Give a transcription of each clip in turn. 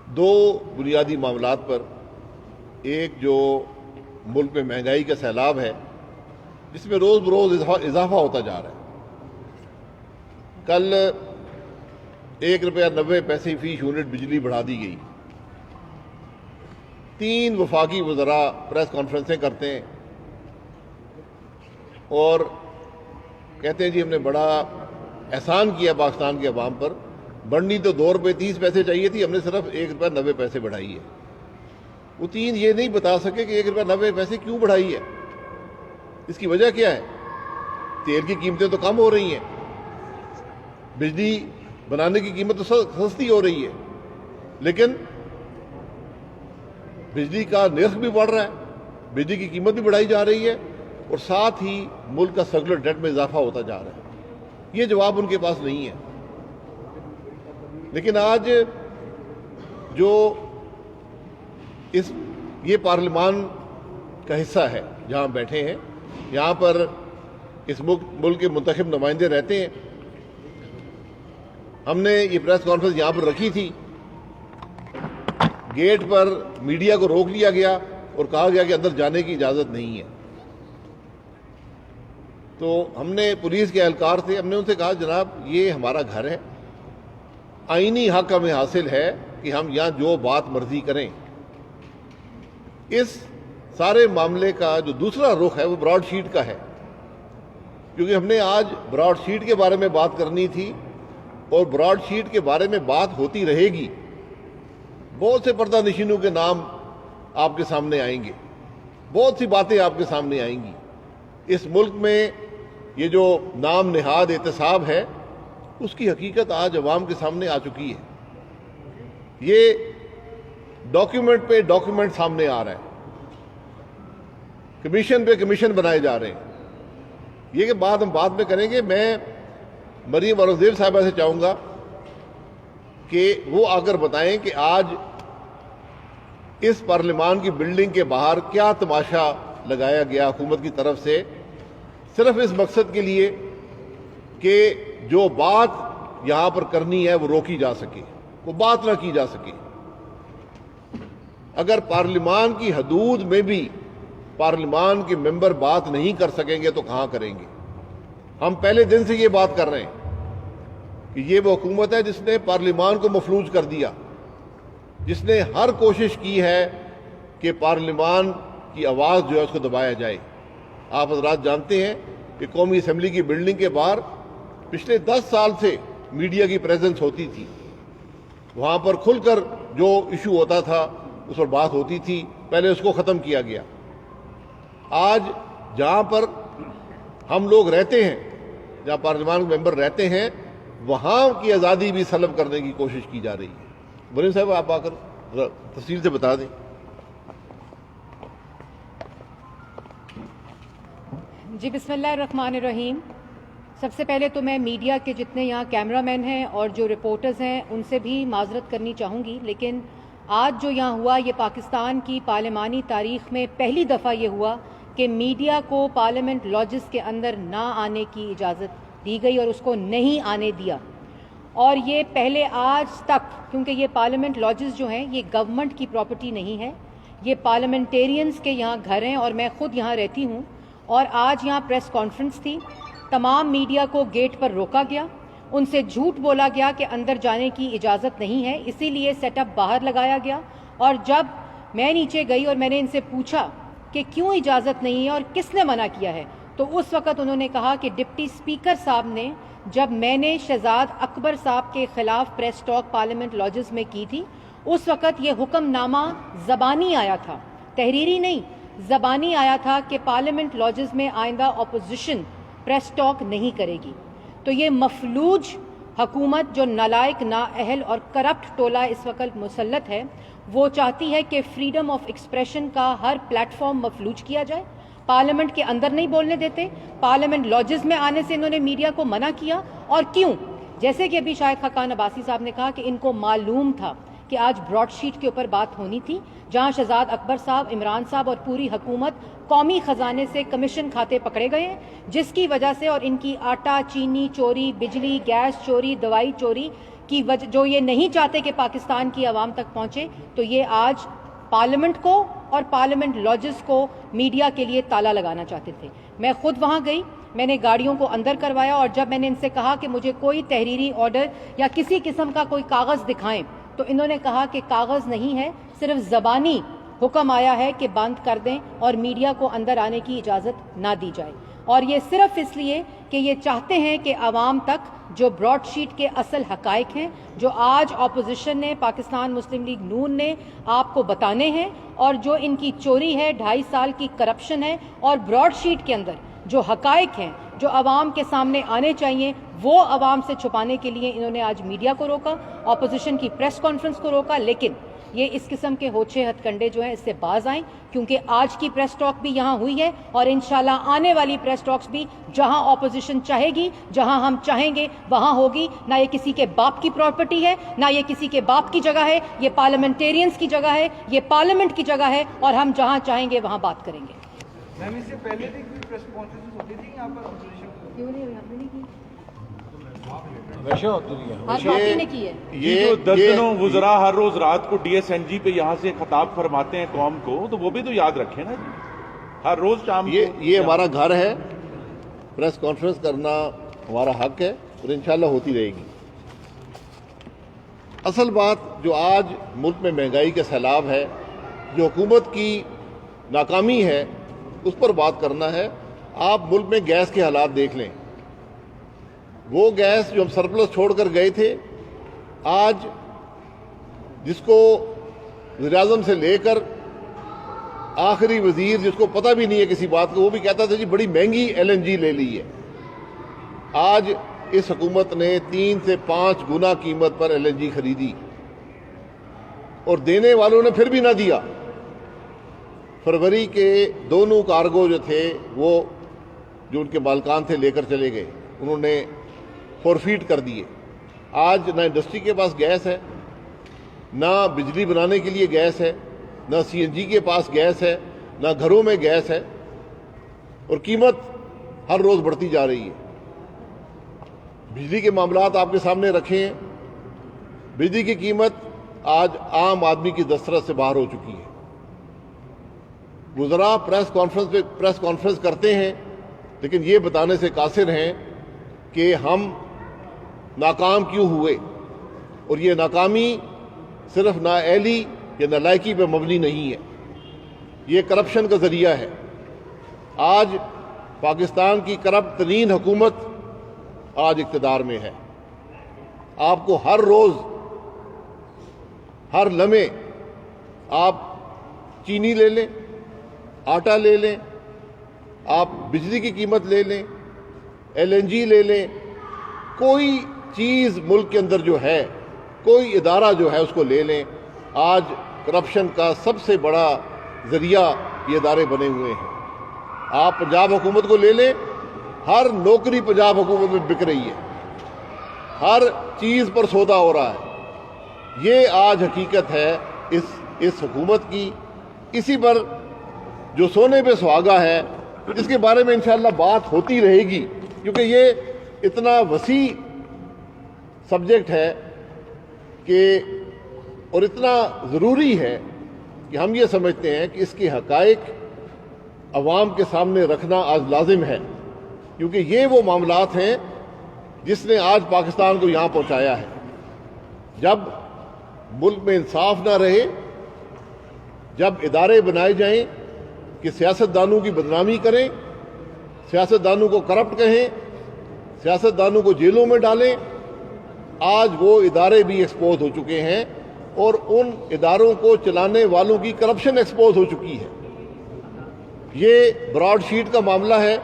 دو بنیادی معاملات پر، ایک جو ملک میں مہنگائی کا سیلاب ہے جس میں روز بروز اضافہ ہوتا جا رہا ہے۔ کل 1.90 روپے فی یونٹ بجلی بڑھا دی گئی۔ 3 وفاقی وزراء پریس کانفرنسیں کرتے ہیں اور کہتے ہیں جی ہم نے بڑا احسان کیا پاکستان کے عوام پر، بڑھنی تو 2 روپے 30 پیسے چاہیے تھی، ہم نے صرف 1.90 روپے بڑھائی ہے۔ وہ 3 یہ نہیں بتا سکے کہ 1.90 روپے کیوں بڑھائی ہے، اس کی وجہ کیا ہے۔ تیل کی قیمتیں تو کم ہو رہی ہیں، بجلی بنانے کی قیمت تو سستی ہو رہی ہے، لیکن بجلی کا نرخ بھی بڑھ رہا ہے، بجلی کی قیمت بھی بڑھائی جا رہی ہے، اور ساتھ ہی ملک کا سرکولر ڈیٹ میں اضافہ ہوتا جا رہا ہے۔ یہ جواب ان کے پاس نہیں ہے۔ لیکن آج جو یہ پارلیمان کا حصہ ہے جہاں بیٹھے ہیں، یہاں پر اس ملک کے منتخب نمائندے رہتے ہیں، ہم نے یہ پریس کانفرنس یہاں پر رکھی تھی، گیٹ پر میڈیا کو روک لیا گیا اور کہا گیا کہ اندر جانے کی اجازت نہیں ہے۔ تو ہم نے پولیس کے اہلکار سے ہم نے ان سے کہا جناب یہ ہمارا گھر ہے، آئینی حق ہمیں حاصل ہے کہ ہم یہاں جو بات مرضی کریں۔ اس سارے معاملے کا جو دوسرا رخ ہے وہ براڈ شیٹ کا ہے، کیونکہ ہم نے آج براڈ شیٹ کے بارے میں بات کرنی تھی، اور براڈ شیٹ کے بارے میں بات ہوتی رہے گی۔ بہت سے پردہ نشینوں کے نام آپ کے سامنے آئیں گے، بہت سی باتیں آپ کے سامنے آئیں گی۔ اس ملک میں یہ جو نام نہاد احتساب ہے اس کی حقیقت آج عوام کے سامنے آ چکی ہے۔ یہ ڈاکیومنٹ پہ ڈاکیومنٹ سامنے آ رہا ہے، کمیشن پہ کمیشن بنائے جا رہے ہیں۔ یہ کہ بات ہم بعد میں کریں گے۔ میں مریم اورنگزیب صاحبہ سے چاہوں گا کہ وہ آ کر بتائیں کہ آج اس پارلیمان کی بلڈنگ کے باہر کیا تماشا لگایا گیا حکومت کی طرف سے، صرف اس مقصد کے لیے کہ جو بات یہاں پر کرنی ہے وہ روکی جا سکے، وہ بات نہ کی جا سکے۔ اگر پارلیمان کی حدود میں بھی پارلیمان کے ممبر بات نہیں کر سکیں گے تو کہاں کریں گے؟ ہم پہلے دن سے یہ بات کر رہے ہیں کہ یہ وہ حکومت ہے جس نے پارلیمان کو مفلوج کر دیا، جس نے ہر کوشش کی ہے کہ پارلیمان کی آواز جو ہے اس کو دبایا جائے۔ آپ حضرات جانتے ہیں کہ قومی اسمبلی کی بلڈنگ کے باہر پچھلے 10 سال سے میڈیا کی پریزنس ہوتی تھی، وہاں پر کھل کر جو ایشو ہوتا تھا اس پر بات ہوتی تھی، پہلے اس کو ختم کیا گیا۔ آج جہاں پر ہم لوگ رہتے ہیں، جہاں پارلیمان کے ممبر رہتے ہیں، وہاں کی آزادی بھی سلب کرنے کی کوشش کی جا رہی ہے۔ مریم صاحب آپ آ کر تفصیل سے بتا دیں۔ جی بسم اللہ الرحمن الرحیم۔ سب سے پہلے تو میں میڈیا کے جتنے یہاں کیمرہ مین ہیں اور جو رپورٹرز ہیں ان سے بھی معذرت کرنی چاہوں گی، لیکن آج جو یہاں ہوا یہ پاکستان کی پارلیمانی تاریخ میں پہلی دفعہ یہ ہوا کہ میڈیا کو پارلیمنٹ لاجز کے اندر نہ آنے کی اجازت دی گئی اور اس کو نہیں آنے دیا۔ اور یہ پہلے آج تک، کیونکہ یہ پارلیمنٹ لاجز جو ہیں یہ گورنمنٹ کی پراپرٹی نہیں ہے، یہ پارلیمنٹیرینز کے یہاں گھر ہیں، اور میں خود یہاں رہتی ہوں۔ اور آج یہاں پریس کانفرنس تھی، تمام میڈیا کو گیٹ پر روکا گیا، ان سے جھوٹ بولا گیا کہ اندر جانے کی اجازت نہیں ہے، اسی لیے سیٹ اپ باہر لگایا گیا۔ اور جب میں نیچے گئی اور میں نے ان سے پوچھا کہ کیوں اجازت نہیں ہے اور کس نے منع کیا ہے، تو اس وقت انہوں نے کہا کہ ڈپٹی اسپیکر صاحب نے، جب میں نے شہزاد اکبر صاحب کے خلاف پریس ٹاک پارلیمنٹ لاجز میں کی تھی، اس وقت یہ حکم نامہ زبانی آیا تھا، تحریری نہیں، زبانی آیا تھا کہ پارلیمنٹ لاجز میں آئندہ اپوزیشن پریس ٹاک نہیں کرے گی۔ تو یہ مفلوج حکومت جو نالائق، نااہل اور کرپٹ ٹولہ اس وقت مسلط ہے، وہ چاہتی ہے کہ فریڈم آف ایکسپریشن کا ہر پلیٹ فارم مفلوج کیا جائے۔ پارلیمنٹ کے اندر نہیں بولنے دیتے، پارلیمنٹ لاجز میں آنے سے انہوں نے میڈیا کو منع کیا۔ اور کیوں؟ جیسے کہ ابھی شاہد خاقان عباسی صاحب نے کہا کہ ان کو معلوم تھا کہ آج براڈ شیٹ کے اوپر بات ہونی تھی، جہاں شہزاد اکبر صاحب، عمران صاحب اور پوری حکومت قومی خزانے سے کمیشن کھاتے پکڑے گئے ہیں، جس کی وجہ سے اور ان کی آٹا چینی چوری، بجلی گیس چوری، دوائی چوری کی وجہ جو یہ نہیں چاہتے کہ پاکستان کی عوام تک پہنچے، تو یہ آج پارلیمنٹ کو اور پارلیمنٹ لاجز کو میڈیا کے لیے تالا لگانا چاہتے تھے۔ میں خود وہاں گئی، میں نے گاڑیوں کو اندر کروایا، اور جب میں نے ان سے کہا کہ مجھے کوئی تحریری آرڈر یا کسی قسم کا کوئی کاغذ دکھائیں، تو انہوں نے کہا کہ کاغذ نہیں ہے، صرف زبانی حکم آیا ہے کہ بند کر دیں اور میڈیا کو اندر آنے کی اجازت نہ دی جائے، اور یہ صرف اس لیے کہ یہ چاہتے ہیں کہ عوام تک جو براڈ شیٹ کے اصل حقائق ہیں، جو آج اپوزیشن نے، پاکستان مسلم لیگ نون نے آپ کو بتانے ہیں، اور جو ان کی چوری ہے، 2.5 سال کی کرپشن ہے، اور براڈ شیٹ کے اندر جو حقائق ہیں جو عوام کے سامنے آنے چاہیے، وہ عوام سے چھپانے کے لیے انہوں نے آج میڈیا کو روکا، اپوزیشن کی پریس کانفرنس کو روکا۔ لیکن یہ اس قسم کے ہوچے ہتھ کنڈے جو ہیں اس سے باز آئیں، کیونکہ آج کی پریس ٹاک بھی یہاں ہوئی ہے، اور انشاءاللہ آنے والی پریس ٹاکس بھی جہاں اپوزیشن چاہے گی، جہاں ہم چاہیں گے وہاں ہوگی۔ نہ یہ کسی کے باپ کی پراپرٹی ہے، نہ یہ کسی کے باپ کی جگہ ہے، یہ پارلیمنٹیرینز کی جگہ ہے، یہ پارلیمنٹ کی جگہ ہے، اور ہم جہاں چاہیں گے وہاں بات کریں گے۔ میم اس سے پہلے بھی کوئی پریس کانفرنس ہوتی تھی یہاں پر اپوزیشن کو؟ کیوں نہیں ہوئی؟ کی یہ جو درجنوں وزراء ہر روز رات کو ڈی ایس این جی پہ یہاں سے خطاب فرماتے ہیں قوم کو، تو وہ بھی تو یاد رکھیں نا جی، ہر روز شام کو۔ یہ ہمارا گھر ہے، پریس کانفرنس کرنا ہمارا حق ہے، اور انشاءاللہ ہوتی رہے گی۔ اصل بات جو آج ملک میں مہنگائی کا سیلاب ہے، جو حکومت کی ناکامی ہے، اس پر بات کرنا ہے۔ آپ ملک میں گیس کے حالات دیکھ لیں، وہ گیس جو ہم سرپلس چھوڑ کر گئے تھے، آج جس کو وزیر اعظم سے لے کر آخری وزیر جس کو پتہ بھی نہیں ہے کسی بات کو، وہ بھی کہتا تھا جی بڑی مہنگی ایل این جی لے لی ہے۔ آج اس حکومت نے 3 سے 5 گنا قیمت پر ایل این جی خریدی، اور دینے والوں نے پھر بھی نہ دیا۔ فروری کے دونوں کارگو جو تھے، وہ جو ان کے مالکان تھے لے کر چلے گئے، انہوں نے فورفیٹ کر دیے۔ آج نہ انڈسٹری کے پاس گیس ہے، نہ بجلی بنانے کے لیے گیس ہے، نہ سی این جی کے پاس گیس ہے، نہ گھروں میں گیس ہے، اور قیمت ہر روز بڑھتی جا رہی ہے۔ بجلی کے معاملات آپ کے سامنے رکھے ہیں، بجلی کی قیمت آج عام آدمی کی دسترس سے باہر ہو چکی ہے۔ وزراء پریس کانفرنس کرتے ہیں، لیکن یہ بتانے سے قاصر ہیں کہ ہم ناکام کیوں ہوئے، اور یہ ناکامی صرف نااہلی یا نالائکی پہ مبنی نہیں ہے، یہ کرپشن کا ذریعہ ہے۔ آج پاکستان کی کرپٹ ترین حکومت آج اقتدار میں ہے۔ آپ کو ہر روز، ہر لمحے، آپ چینی لے لیں، آٹا لے لیں، آپ بجلی کی قیمت لے لیں، ایل این جی لے لیں، کوئی چیز ملک کے اندر جو ہے، کوئی ادارہ جو ہے اس کو لے لیں، آج کرپشن کا سب سے بڑا ذریعہ یہ ادارے بنے ہوئے ہیں۔ آپ پنجاب حکومت کو لے لیں، ہر نوکری پنجاب حکومت میں بک رہی ہے، ہر چیز پر سودا ہو رہا ہے۔ یہ آج حقیقت ہے اس حکومت کی۔ اسی پر جو سونے پہ سہاگا ہے، اس کے بارے میں انشاءاللہ بات ہوتی رہے گی، کیونکہ یہ اتنا وسیع سبجیکٹ ہے کہ اور اتنا ضروری ہے کہ ہم یہ سمجھتے ہیں کہ اس کے حقائق عوام کے سامنے رکھنا آج لازم ہے، کیونکہ یہ وہ معاملات ہیں جس نے آج پاکستان کو یہاں پہنچایا ہے۔ جب ملک میں انصاف نہ رہے، جب ادارے بنائے جائیں کہ سیاستدانوں کی بدنامی کریں، سیاستدانوں کو کرپٹ کہیں، سیاستدانوں کو جیلوں میں ڈالیں، آج وہ ادارے بھی ایکسپوز ہو چکے ہیں، اور ان اداروں کو چلانے والوں کی کرپشن ایکسپوز ہو چکی ہے۔ یہ براڈ شیٹ کا معاملہ ہے،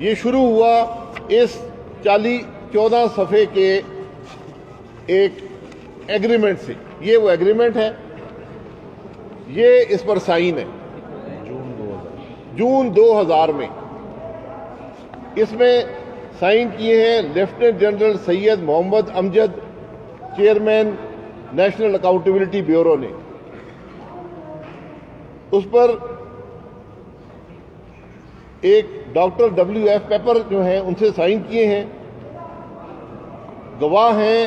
یہ شروع ہوا اس 14 صفحے کے ایک ایگریمنٹ سے۔ یہ وہ ایگریمنٹ ہے، یہ اس پر سائن ہے جون 2000 میں۔ اس میں سائن کیے ہیں لیفٹیننٹ جنرل سید محمد امجد، چیئرمین نیشنل اکاؤنٹیبلٹی بیورو نے۔ اس پر ایک ڈاکٹر ڈبلیو ایف پیپر جو ہیں ان سے سائن کیے ہیں۔ گواہ ہیں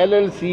LLC,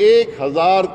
1000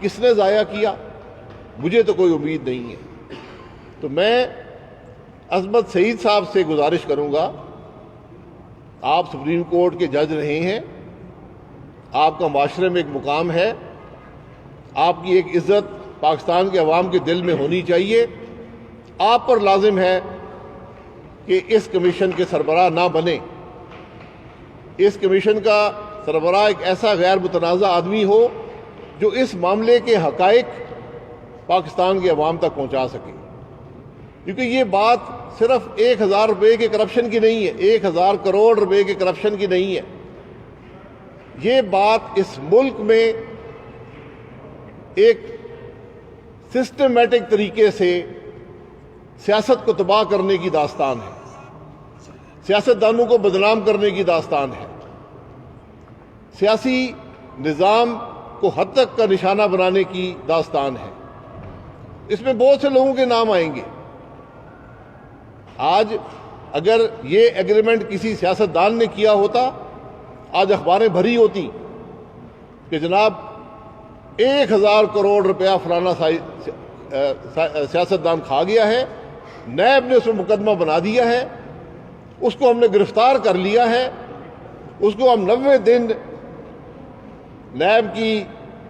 کس نے ضائع کیا؟ مجھے تو کوئی امید نہیں ہے۔ تو میں عصمت سعید صاحب سے گزارش کروں گا، آپ سپریم کورٹ کے جج رہے ہیں، آپ کا معاشرے میں ایک مقام ہے، آپ کی ایک عزت پاکستان کے عوام کے دل میں ہونی چاہیے۔ آپ پر لازم ہے کہ اس کمیشن کے سربراہ نہ بنے، اس کمیشن کا سربراہ ایک ایسا غیر متنازع آدمی ہو جو اس معاملے کے حقائق پاکستان کے عوام تک پہنچا سکے، کیونکہ یہ بات صرف 1000 روپے کے کرپشن کی نہیں ہے، 1000 کروڑ روپے کے کرپشن کی نہیں ہے۔ یہ بات اس ملک میں ایک سسٹمیٹک طریقے سے سیاست کو تباہ کرنے کی داستان ہے، سیاستدانوں کو بدنام کرنے کی داستان ہے، سیاسی نظام کو حد تک کا نشانہ بنانے کی داستان ہے۔ اس میں بہت سے لوگوں کے نام آئیں گے۔ آج اگر یہ ایگریمنٹ کسی سیاستدان نے کیا ہوتا، آج اخباریں بھری ہوتی کہ جناب 1000 کروڑ روپیہ فلانا سیاستدان کھا گیا ہے، نیب نے اس میں مقدمہ بنا دیا ہے، اس کو ہم نے گرفتار کر لیا ہے، اس کو ہم 90 دن نیب کی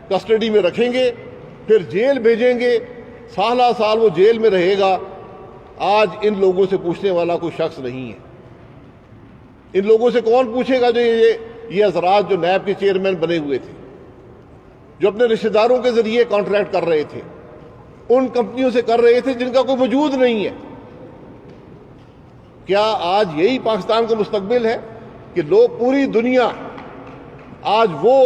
کسٹڈی میں رکھیں گے، پھر جیل بھیجیں گے، سالہ سال وہ جیل میں رہے گا۔ آج ان لوگوں سے پوچھنے والا کوئی شخص نہیں ہے۔ ان لوگوں سے کون پوچھے گا جو یہ حضرات جو نیب کے چیئرمین بنے ہوئے تھے، جو اپنے رشتہ داروں کے ذریعے کانٹریکٹ کر رہے تھے، ان کمپنیوں سے کر رہے تھے جن کا کوئی وجود نہیں ہے۔ کیا آج یہی پاکستان کا مستقبل ہے کہ لوگ پوری دنیا آج وہ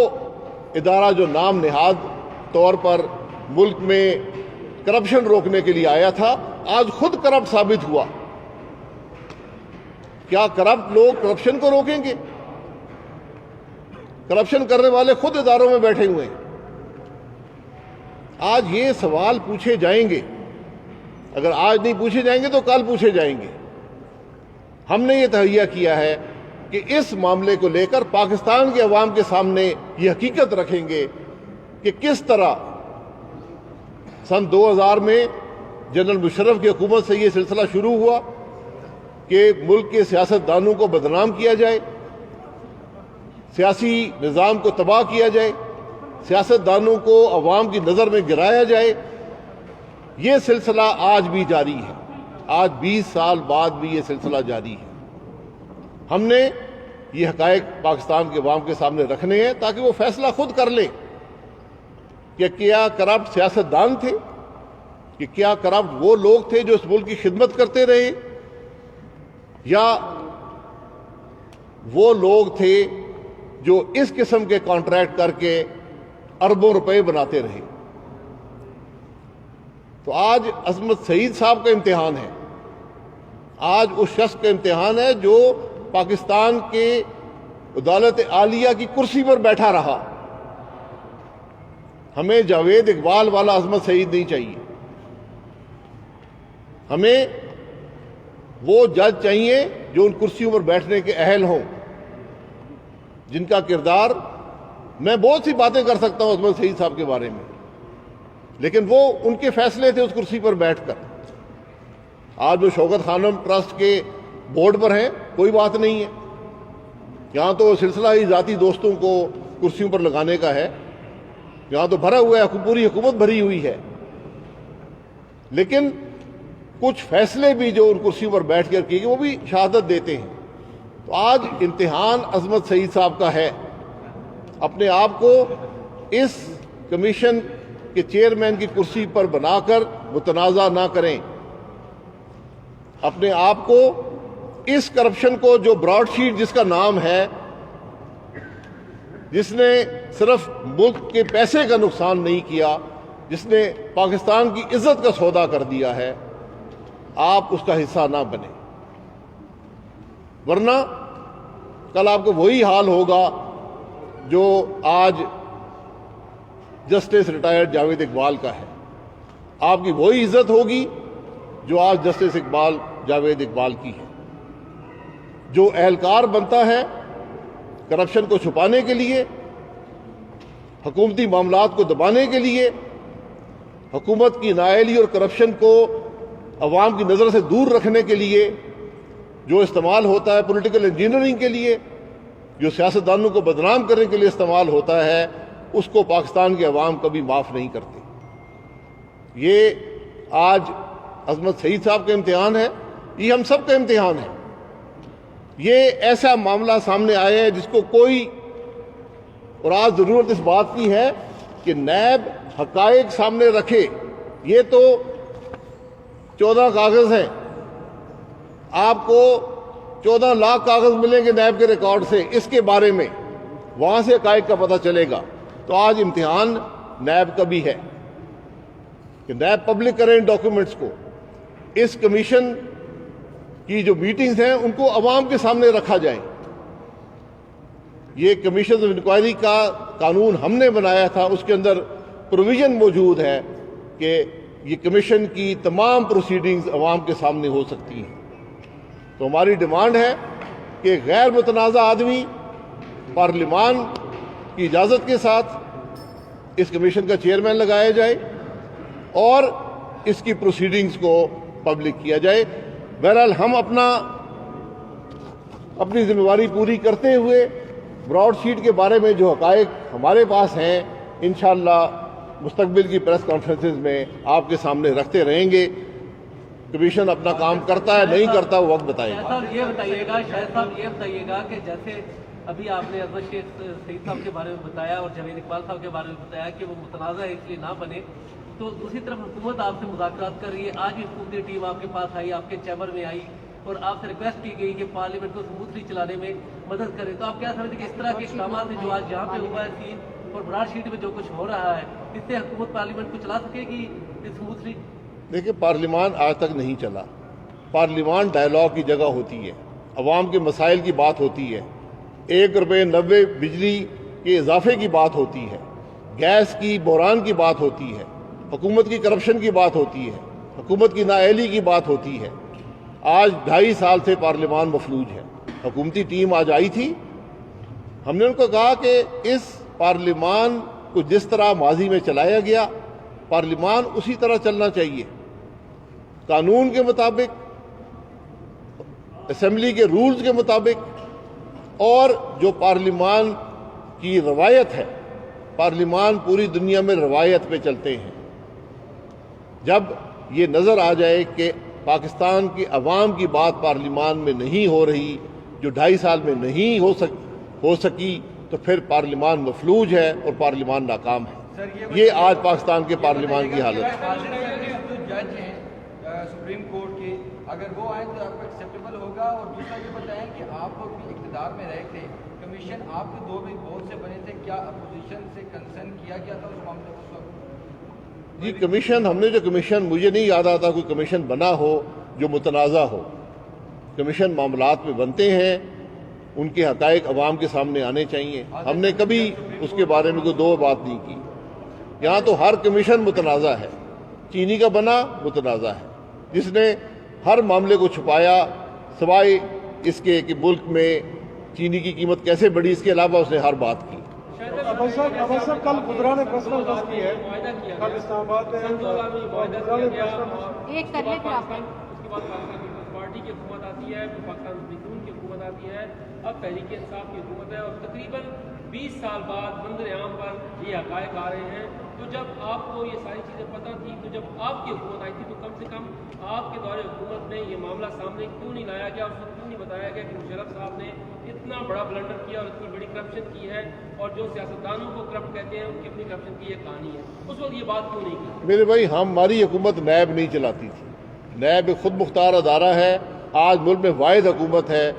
ادارہ جو نام نہاد طور پر ملک میں کرپشن روکنے کے لیے آیا تھا، آج خود کرپٹ ثابت ہوا؟ کیا کرپٹ لوگ کرپشن کو روکیں گے؟ کرپشن کرنے والے خود اداروں میں بیٹھے ہوئے ہیں۔ آج یہ سوال پوچھے جائیں گے، اگر آج نہیں پوچھے جائیں گے تو کل پوچھے جائیں گے۔ ہم نے یہ تہیہ کیا ہے کہ اس معاملے کو لے کر پاکستان کے عوام کے سامنے یہ حقیقت رکھیں گے کہ کس طرح سن 2000 میں جنرل مشرف کی حکومت سے یہ سلسلہ شروع ہوا کہ ملک کے سیاستدانوں کو بدنام کیا جائے، سیاسی نظام کو تباہ کیا جائے، سیاستدانوں کو عوام کی نظر میں گرایا جائے۔ یہ سلسلہ آج بھی جاری ہے، آج 20 سال بعد بھی یہ سلسلہ جاری ہے۔ ہم نے یہ حقائق پاکستان کے عوام کے سامنے رکھنے ہیں تاکہ وہ فیصلہ خود کر لیں کہ کیا کرپٹ سیاستدان تھے، کہ کیا کرپٹ وہ لوگ تھے جو اس ملک کی خدمت کرتے رہے، یا وہ لوگ تھے جو اس قسم کے کانٹریکٹ کر کے اربوں روپے بناتے رہے۔ تو آج عصمت سعید صاحب کا امتحان ہے، آج اس شخص کا امتحان ہے جو پاکستان کے عدالت عالیہ کی کرسی پر بیٹھا رہا۔ ہمیں جاوید اقبال والا عصمت سعید نہیں چاہیے، ہمیں وہ جج چاہیے جو ان کرسیوں پر بیٹھنے کے اہل ہوں، جن کا کردار، میں بہت سی باتیں کر سکتا ہوں عصمت سعید صاحب کے بارے میں، لیکن وہ ان کے فیصلے تھے اس کرسی پر بیٹھ کر۔ آج وہ شوکت خانم ٹرسٹ کے بورڈ پر ہیں، کوئی بات نہیں ہے، یہاں تو سلسلہ ہی ذاتی دوستوں کو کرسیوں پر لگانے کا ہے، یہاں تو بھرا ہوا ہے، پوری حکومت بھری ہوئی ہے، لیکن کچھ فیصلے بھی جو ان کرسیوں پر بیٹھ کر کیے گئے وہ بھی شہادت دیتے ہیں۔ تو آج امتحان عصمت سعید صاحب کا ہے، اپنے آپ کو اس کمیشن کے چیئرمین کی کرسی پر بنا کر متنازع نہ کریں، اپنے آپ کو اس کرپشن کو جو براڈ شیٹ جس کا نام ہے، جس نے صرف ملک کے پیسے کا نقصان نہیں کیا، جس نے پاکستان کی عزت کا سودا کر دیا ہے، آپ اس کا حصہ نہ بنیں، ورنہ کل آپ کو وہی حال ہوگا جو آج جسٹس ریٹائرڈ جاوید اقبال کا ہے۔ آپ کی وہی عزت ہوگی جو آج جسٹس جاوید اقبال کی ہے۔ جو اہلکار بنتا ہے کرپشن کو چھپانے کے لیے، حکومتی معاملات کو دبانے کے لیے، حکومت کی نااہلی اور کرپشن کو عوام کی نظر سے دور رکھنے کے لیے جو استعمال ہوتا ہے، پولیٹیکل انجینئرنگ کے لیے جو سیاستدانوں کو بدنام کرنے کے لیے استعمال ہوتا ہے، اس کو پاکستان کے عوام کبھی معاف نہیں کرتے۔ یہ آج عظمت سعید صاحب کا امتحان ہے، یہ ہم سب کا امتحان ہے۔ یہ ایسا معاملہ سامنے آیا ہے جس کو کوئی، اور آج ضرورت اس بات کی ہے کہ نیب حقائق سامنے رکھے۔ یہ تو 14 کاغذ ہیں، آپ کو 14 لاکھ کاغذ ملیں گے نیب کے ریکارڈ سے اس کے بارے میں، وہاں سے حقائق کا پتہ چلے گا۔ تو آج امتحان نیب کا بھی ہے کہ نیب پبلک کریں ان ڈاکیومنٹس کو، اس کمیشن کی جو میٹنگز ہیں ان کو عوام کے سامنے رکھا جائے۔ یہ کمیشن آف انکوائری کا قانون ہم نے بنایا تھا، اس کے اندر پروویژن موجود ہے کہ یہ کمیشن کی تمام پروسیڈنگز عوام کے سامنے ہو سکتی ہیں۔ تو ہماری ڈیمانڈ ہے کہ غیر متنازع آدمی پارلیمان کی اجازت کے ساتھ اس کمیشن کا چیئرمین لگایا جائے اور اس کی پروسیڈنگز کو پبلک کیا جائے۔ بہرحال ہم اپنی ذمہ داری پوری کرتے ہوئے براڈ شیٹ کے بارے میں جو حقائق ہمارے پاس ہیں انشاءاللہ مستقبل کی پریس کانفرنسز میں آپ کے سامنے رکھتے رہیں گے۔ کمیشن اپنا کام کرتا ہے نہیں کرتا وہ وقت بتائے گا۔ صاحب یہ بتائیے گا، شاہد صاحب یہ بتائیے گا کہ جیسے ابھی آپ نے عظمت سعید صاحب کے بارے میں بتایا اور جاوید اقبال صاحب کے بارے میں بتایا کہ وہ متنازع ہے اس لیے نہ بنے، تو دوسری طرف حکومت آپ سے مذاکرات کر رہی ہے۔ آج بھی حکومتی ٹیم آپ کے پاس آئی، آپ کے چیمبر میں آئی اور آپ سے ریکویسٹ کی گئی کہ پارلیمنٹ کو سموتھلی چلانے میں مدد کرے۔ تو آپ کیا سمجھتے ہیں کہ اس طرح کے اقدامات سے جو آج یہاں پہ ہوا ہے سین اور براڈ شیٹ میں جو کچھ ہو رہا ہے، اس سے حکومت پارلیمنٹ کو چلا سکے گی سموتھلی؟ دیکھیں، پارلیمان آج تک نہیں چلا۔ پارلیمان ڈائیلاگ کی جگہ ہوتی ہے، عوام کے مسائل کی بات ہوتی ہے، 1.90 روپے بجلی کے اضافے کی بات ہوتی ہے، گیس کی بحران کی بات ہوتی ہے، حکومت کی کرپشن کی بات ہوتی ہے، حکومت کی نااہلی کی بات ہوتی ہے۔ آج 2.5 سال سے پارلیمان مفلوج ہے۔ حکومتی ٹیم آج آئی تھی، ہم نے ان کو کہا کہ اس پارلیمان کو جس طرح ماضی میں چلایا گیا پارلیمان اسی طرح چلنا چاہیے، قانون کے مطابق، اسمبلی کے رولز کے مطابق، اور جو پارلیمان کی روایت ہے۔ پارلیمان پوری دنیا میں روایت پہ چلتے ہیں۔ جب یہ نظر آ جائے کہ پاکستان کی عوام کی بات پارلیمان میں نہیں ہو رہی، جو 2.5 سال میں نہیں ہو سکی، تو پھر پارلیمان مفلوج ہے اور پارلیمان ناکام ہے۔ یہ آج پاکستان کے پارلیمان کی حالت ہے۔ جو جج ہیں سپریم کورٹ کے، اگر وہ آئیں تو آپ کو ایکسیپٹیبل ہوگا؟ اور دوسرا یہ بتائیں کہ آپ بھی اقتدار میں رہے تھے، کمیشن آپ کے 2 ووٹ سے بنے تھے، کیا اپوزیشن سے کنسرن کیا گیا تھا اس معاملے کو؟ جی کمیشن، ہم نے جو کمیشن، مجھے نہیں یاد آتا کوئی کمیشن بنا ہو جو متنازع ہو۔ کمیشن معاملات میں بنتے ہیں، ان کے حقائق عوام کے سامنے آنے چاہیے۔ ہم نے کبھی اس کے بارے میں کوئی دو بات نہیں کی۔ یہاں تو ہر کمیشن متنازع ہے۔ چینی کا بنا متنازع ہے، جس نے ہر معاملے کو چھپایا سوائے اس کے کہ ملک میں چینی کی قیمت کیسے بڑھی، اس کے علاوہ اس نے ہر بات کی۔ عباس صاحب کل خدرا نے پریس کانفرنس کی ہے، کل اسلام آباد میں ایک کر لیں پھر آپ اس کے بعد پاکستان پیپلز پارٹی کی حکومت آتی ہے، پھر پاکستان مزدور کی حکومت آتی ہے، اب تحریک انصاف کی حکومت ہے، اور تقریباً 20 سال بعد منظر عام پر یہ حقائق آ رہے ہیں۔ تو جب آپ کو یہ ساری چیزیں پتہ تھی، تو جب آپ کی حکومت آئی تھی تو کم سے کم آپ کے دور حکومت میں یہ معاملہ سامنے کیوں نہیں لایا گیا، اور کیوں نہیں بتایا گیا کہ مشرف صاحب نے اتنا بڑا بلنڈر کیا اور اتنی بڑی کرپشن کی ہے، اور جو سیاستدانوں کو کرپٹ کہتے ہیں ان کی اپنی کرپشن کی ایک کہانی ہے، اس وقت یہ بات کیوں نہیں کی؟ میرے بھائی، ہماری حکومت نیب نہیں چلاتی تھی۔ نیب ایک خود مختار ادارہ ہے۔ آج ملک میں واحد حکومت ہے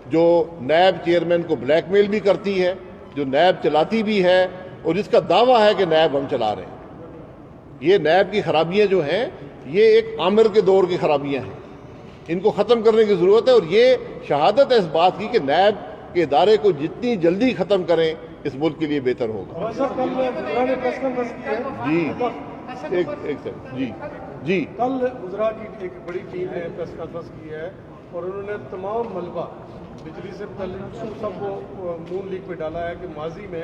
جو نیب چیئرمین کو بلیک میل بھی کرتی ہے، جو نیب چلاتی بھی ہے، اور جس کا دعویٰ ہے کہ نیب ہم چلا رہے ہیں۔ یہ نیب کی خرابیاں جو ہیں، یہ ایک عامر کے دور کی خرابیاں ہیں، ان کو ختم کرنے کی ضرورت ہے، اور یہ شہادت ہے اس بات کی کہ نیب کے ادارے کو جتنی جلدی ختم کریں اس ملک کے لیے بہتر ہوگا۔ جی ایک سیکنڈ، جی کل وزراء کی ایک بڑی ٹیم نے پریس کانفرنس کی ہے، اور انہوں نے تمام ملبہ بجلی سے متعلق سب کو نون لیگ پہ ڈالا ہے کہ ماضی میں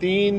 3